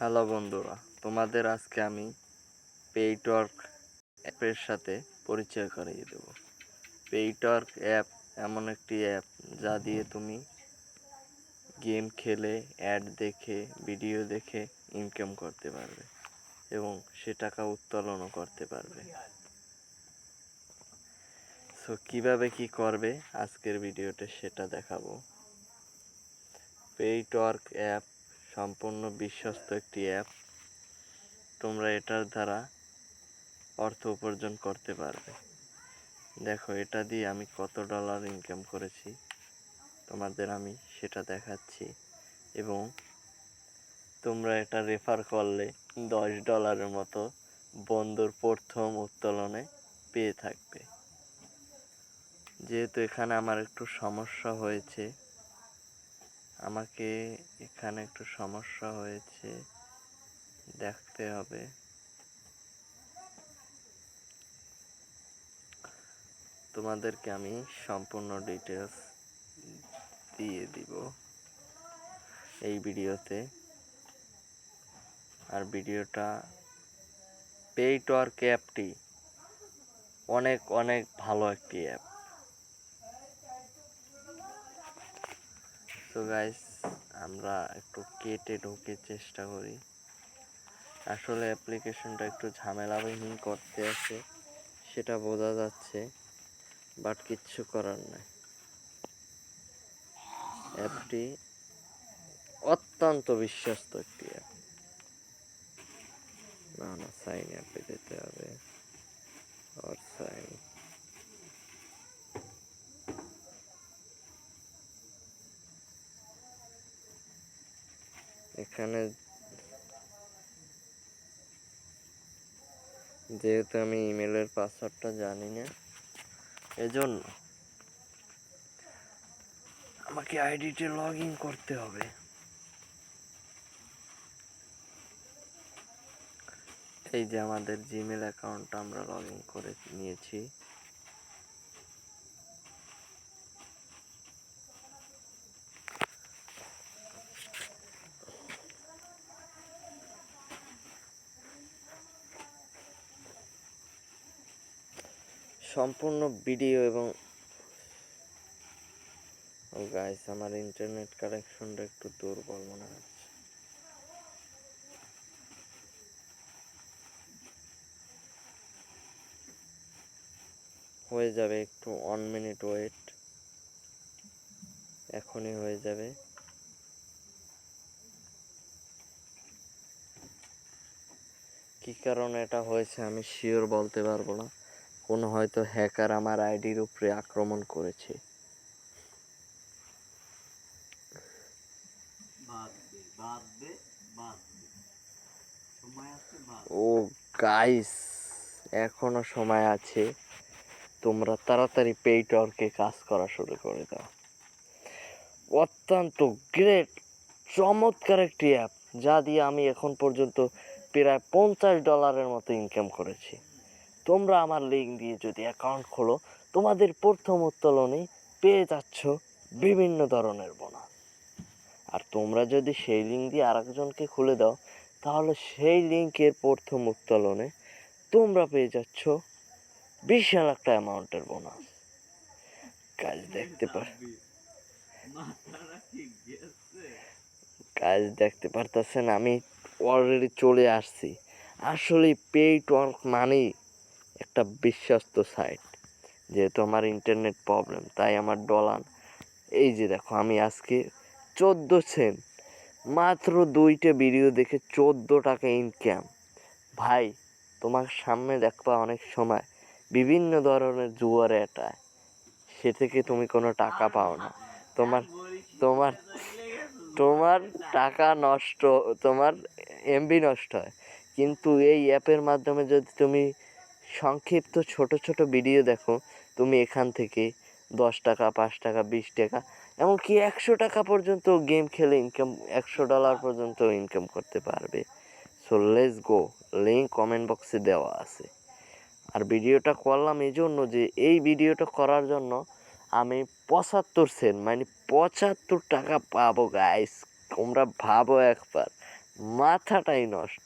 Hello বন্ধুরা, তোমাদের আজকে আমি পেইটওয়ার্ক অ্যাপের সাথে পরিচয় করিয়ে দেব। পেইটওয়ার্ক অ্যাপ এমন একটি অ্যাপ যা দিয়ে তুমি গেম খেলে, অ্যাড দেখে, ভিডিও দেখে ইনকাম করতে পারবে এবং সে টাকা উত্তোলনও করতে পারবে। সো কীভাবে কি করবে আজকের ভিডিওতে সেটা দেখাবো। পেইটওয়ার্ক অ্যাপ সম্পূর্ণ বিশ্বস্ত একটি অ্যাপ। তোমরা এটার দ্বারা অর্থ উপার্জন করতে পারবে। দেখো, এটা দিয়ে আমি কত ডলার ইনকাম করেছি তোমাদের আমি সেটা দেখাচ্ছি, এবং তোমরা এটা রেফার করলে $10 মতো বন্ধুর প্রথম উত্তোলনে পেয়ে থাকবে। যেহেতু এখানে আমার একটু সমস্যা হয়েছে, দেখতে হবে। তোমাদেরকে আমি সম্পূর্ণ ডিটেলস দিয়ে দিব এই ভিডিওতে। আর ভিডিওটা পেইটওয়ার্ক অ্যাপটি অনেক অনেক ভালো একটি অ্যাপ। সো গাইস, আমরা একটু কেটে ঢুকে চেষ্টা করি। আসলে অ্যাপ্লিকেশনটা একটু ঝামেলাবিহীন করতে আছে, সেটা বোঝা যাচ্ছে, বাট কিচ্ছু করার নাই। অ্যাপটি অত্যন্ত বিশ্বস্ত একটি অ্যাপ। না, সাইন অ্যাপে যেতে হবে। সাইন এখানে যেহেতু আমি ইমেলের পাসওয়ার্ডটা জানি না, এজন্য আমাকে আইডিতে লগ ইন করতে হবে। এই যে আমাদের জিমেল অ্যাকাউন্টটা আমরা লগ ইন করে নিয়েছি। সম্পূর্ণ ভিডিও এবং গাইস, আমার ইন্টারনেট কানেকশনটা একটু দুর্বল মনে হচ্ছে। হয়ে যাবে, একটু 1 মিনিট ওয়েট, এখনই হয়ে যাবে। কি কারণে এটা হয়েছে আমি শিওর বলতে পারবো না। কোনো হয়তো হ্যাকার আমার আইডির উপরে আক্রমণ করেছে। ও গাইস, এখনো সময় আছে, তোমরা তাড়াতাড়ি পেইটওয়ার্কে কাজ করা শুরু করে দাও। অত্যন্ত গ্রেট, চমৎকার একটি অ্যাপ, যা দিয়ে আমি এখন পর্যন্ত প্রায় $50 মতো ইনকাম করেছি। তোমরা আমার লিঙ্ক দিয়ে যদি অ্যাকাউন্ট খোলো, তোমাদের প্রথম উত্তোলনে পেয়ে যাচ্ছ বিভিন্ন ধরনের বোনাস। আর তোমরা যদি সেই লিঙ্ক দিয়ে আরেকজনকে খুলে দাও, তাহলে সেই লিঙ্কের প্রথম উত্তোলনে তোমরা পেয়ে যাচ্ছ বিশাল একটা অ্যামাউন্টের বোনাস। কাজ দেখতে পারতেছেন, আমি অলরেডি চলে আসছি। আসলে পেইটওয়ার্ক মানেই একটা বিশ্বস্ত সাইট। যেহেতু আমার ইন্টারনেট প্রবলেম, তাই আমার ডলার, এই যে দেখো, আমি আজকে 14 সেন্ট, মাত্র 2টা ভিডিও দেখে $14 ইনকাম। ভাই, তোমার সামনে দেখবা অনেক সময় বিভিন্ন ধরনের জুয়ার এটা, সে থেকে তুমি কোনো টাকা পাও না। তোমার তোমার তোমার টাকা নষ্ট, তোমার এমবি নষ্ট হয়। কিন্তু এই অ্যাপের মাধ্যমে যদি তুমি সংক্ষিপ্ত ছোট ছোট ভিডিও দেখো, তুমি এখান থেকে $10, $5, $20, এমনকি $100 পর্যন্ত গেম খেলে ইনকাম, $100 পর্যন্ত ইনকাম করতে পারবে। So let's go, link comment বক্সে দেওয়া আছে। আর ভিডিওটা করলাম এই জন্য যে এই ভিডিওটা করার জন্য আমি 75 সেন্ট, মানে $75 পাবো গাইস। তোমরা ভাবো একবার, মাথাটাই নষ্ট।